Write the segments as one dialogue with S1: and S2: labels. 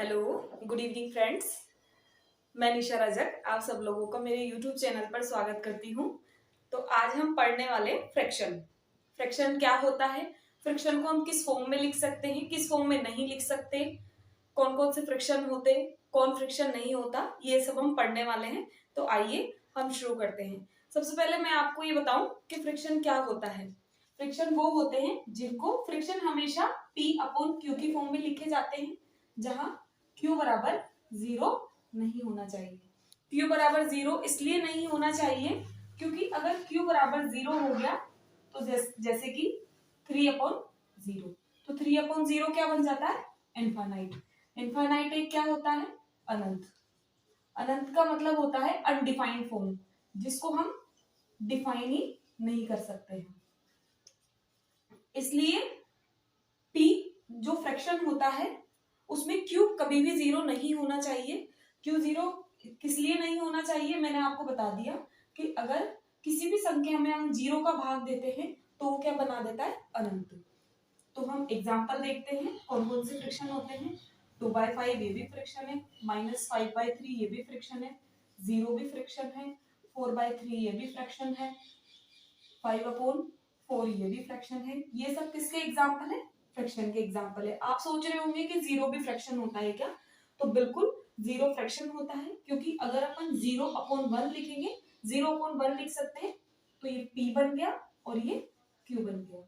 S1: Hello, good evening friends. मैं निशा रजक आप सब लोगों का मेरे यूट्यूब चैनल पर स्वागत करती हूँ। तो आज हम पढ़ने वाले फ्रैक्शन। फ्रैक्शन क्या होता है, फ्रैक्शन को हम किस फॉर्म में लिख सकते हैं, किस फॉर्म में नहीं लिख सकते, कौन कौन से फ्रैक्शन होते, कौन फ्रैक्शन नहीं होता, ये सब हम पढ़ने वाले हैं। तो आइए हम शुरू करते हैं। सबसे पहले मैं आपको ये बताऊं कि फ्रैक्शन क्या होता है। फ्रैक्शन वो होते हैं जिनको फ्रैक्शन हमेशा P अपॉन Q की फॉर्म में लिखे जाते हैं, जहां Q बराबर 0 नहीं होना चाहिए। Q बराबर 0 इसलिए नहीं होना चाहिए क्योंकि अगर Q बराबर 0 हो गया तो जैसे कि 3/0, तो 3/0 क्या बन जाता है, इनफाइनाइट। इनफाइनाइट एक क्या होता है, अनंत। अनंत का मतलब होता है अनडिफाइंड फॉर्म, जिसको हम डिफाइन ही नहीं कर सकते हैं। इसलिए P जो फ्रैक्शन होता है उसमें Q कभी भी 0 नहीं होना चाहिए। Q 0 किस लिए नहीं होना चाहिए, मैंने आपको बता दिया कि अगर किसी भी संख्या में हम 0 का भाग देते हैं तो वो क्या बना देता है, अनंत। तो हम एग्जाम्पल देखते हैं कौन कौन से फ्रैक्शन होते हैं। 2/5 ये भी फ्रैक्शन है, -5/3 ये भी फ्रैक्शन है, 0 भी फ्रैक्शन है, 4/3 ये भी फ्रैक्शन है, 5/4 ये भी फ्रैक्शन है। ये सब किसके एग्जाम्पल है, फ्रैक्शन के एग्जाम्पल है। आप सोच रहे होंगे कि 0 भी फ्रैक्शन होता है क्या, तो बिल्कुल 0 फ्रैक्शन होता है, क्योंकि अगर अपन 0/1 लिखेंगे, 0/1 लिख सकते हैं, तो ये P बन गया और ये Q बन गया।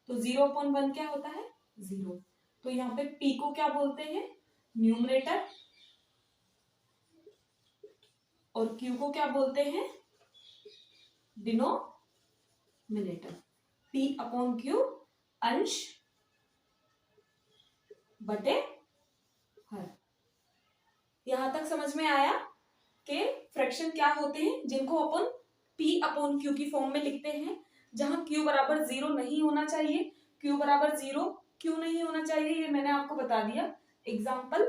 S1: तो 0/1 क्या होता है, 0। तो यहाँ पे P को क्या बोलते हैं, न्यूमरेटर, और Q को क्या बोलते हैं, डिनोमिनेटर। P/Q अंश बटे हर। यहां तक समझ में आया कि फ्रैक्शन क्या होते हैं जिनको अपन P/Q की फॉर्म में लिखते हैं, जहां Q बराबर 0 नहीं होना चाहिए। Q बराबर 0 क्यों नहीं होना चाहिए ये मैंने आपको बता दिया। एग्जाम्पल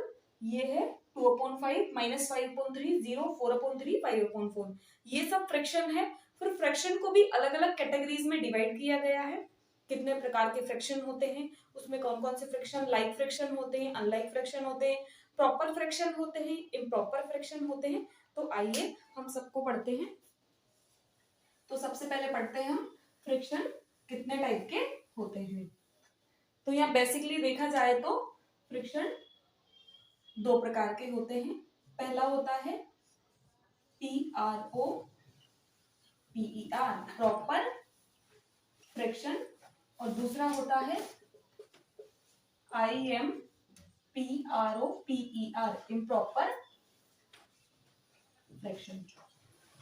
S1: ये है 2/5 -5/3 0 4/3 5/4, ये सब फ्रैक्शन है। फिर फ्रैक्शन को भी अलग अलग कैटेगरीज में डिवाइड किया गया है। कितने प्रकार के फ्रैक्शन होते हैं, उसमें कौन कौन से फ्रैक्शन, लाइक फ्रैक्शन होते हैं, अनलाइक फ्रैक्शन होते हैं, प्रॉपर फ्रैक्शन होते हैं, इम्प्रॉपर फ्रैक्शन होते हैं। तो आइए हम सबको पढ़ते हैं। तो सबसे पहले पढ़ते हैं हम फ्रैक्शन कितने टाइप के होते हैं। तो यहाँ बेसिकली देखा जाए तो फ्रैक्शन दो प्रकार के होते हैं। पहला होता है PROPER प्रॉपर फ्रैक्शन, और दूसरा होता है IMPROPER इम्प्रॉपर फ्रैक्शन।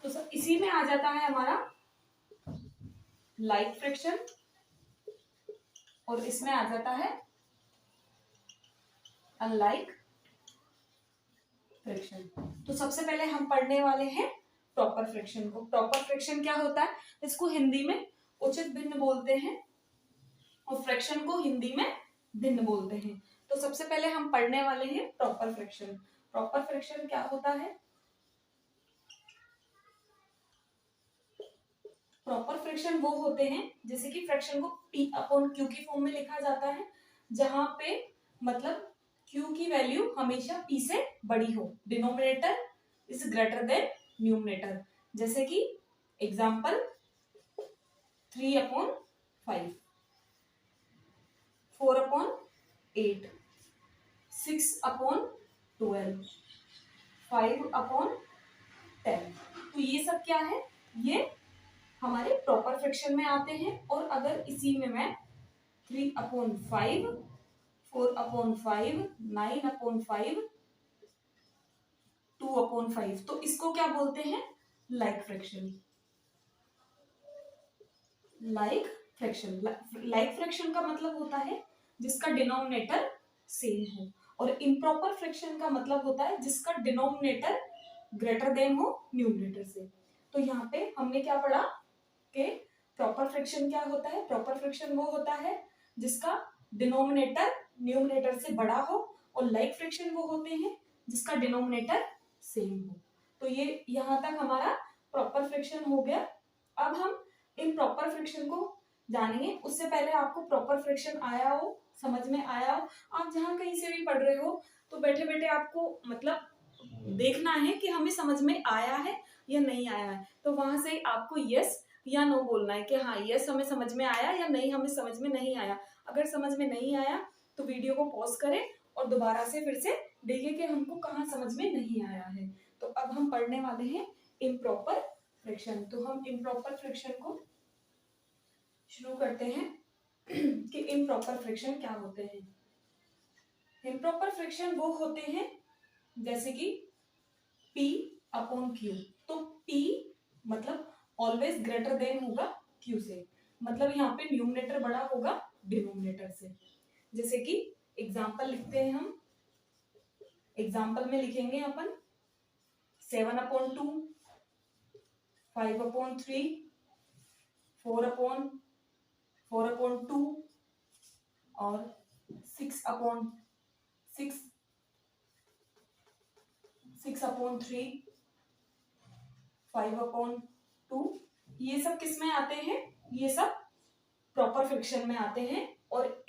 S1: तो सब इसी में आ जाता है हमारा लाइक फ्रैक्शन, और इसमें आ जाता है अनलाइक फ्रैक्शन। तो सबसे पहले हम पढ़ने वाले हैं प्रॉपर फ्रैक्शन को। प्रॉपर फ्रैक्शन क्या होता है, इसको हिंदी में उचित भिन्न बोलते हैं, और फ्रैक्शन को हिंदी में भिन्न बोलते हैं। तो सबसे पहले हम पढ़ने वाले हैं प्रॉपर फ्रैक्शन। प्रॉपर फ्रैक्शन क्या होता है, प्रॉपर फ्रैक्शन वो होते हैं जैसे कि फ्रैक्शन को P/Q की फॉर्म में लिखा जाता है, जहां पे मतलब Q की वैल्यू हमेशा P से बड़ी हो, denominator is greater than numerator. जैसे कि एग्जांपल 3/5, 4/8, 6/12, 5/10। तो ये सब क्या है, ये हमारे प्रॉपर फ्रैक्शन में आते हैं। और अगर इसी में मैं 3/5, 4/5, 9/5, 2/5, तो इसको क्या बोलते हैं, like fraction. Like fraction, like fraction का मतलब होता है जिसका डिनोमिनेटर सेम हो, और इम्प्रॉपर फ्रैक्शन का मतलब होता है जिसका डिनोमिनेटर ग्रेटर देन हो न्यूमरेटर से। तो यहाँ पे हमने क्या पढ़ा कि प्रॉपर फ्रैक्शन क्या होता है, प्रॉपर फ्रैक्शन वो होता है जिसका डिनोमिनेटर न्यूमरेटर से बड़ा हो, और लाइक फ्रैक्शन वो होते हैं जिसका डिनोमिनेटर सेम हो। तो ये यहाँ तक हमारा प्रॉपर फ्रैक्शन हो गया। अब हम इन प्रॉपर फ्रैक्शन को जानेंगे। उससे पहले आपको प्रॉपर फ्रैक्शन आया हो, समझ में आया हो, आप जहां कहीं से भी पढ़ रहे हो, तो बैठे बैठे आपको मतलब देखना है कि हमें समझ में आया है या नहीं आया है। तो वहां से आपको यस या नो बोलना है कि हाँ यस हमें समझ में आया या नहीं हमें समझ में नहीं आया। अगर समझ में नहीं आया तो वीडियो को पॉज करें और दोबारा से फिर से देखिए कि हमको कहाँ समझ में नहीं आया है। तो अब हम पढ़ने वाले हैं इम्प्रॉपर फ्रिक्शन। तो हम इम्प्रॉपर फ्रिक्शन को शुरू करते हैं कि इम्प्रॉपर फ्रिक्शन क्या होते हैं। इम्प्रॉपर फ्रिक्शन वो होते हैं जैसे कि P अपॉन Q। तो P मतलब ऑलवेज ग्रेटर देन होगा Q से, मतलब यहाँ पे न्यूमरेटर बड़ा होगा डिनोमिनेटर से। जैसे कि एग्जाम्पल लिखते हैं हम, एग्जाम्पल में लिखेंगे अपन 7/2, 5/3, 4/2 और 6/6, 6/3, 5/2। ये सब किस में आते हैं? ये सब प्रॉपर फ्रिक्शन में आते हैं और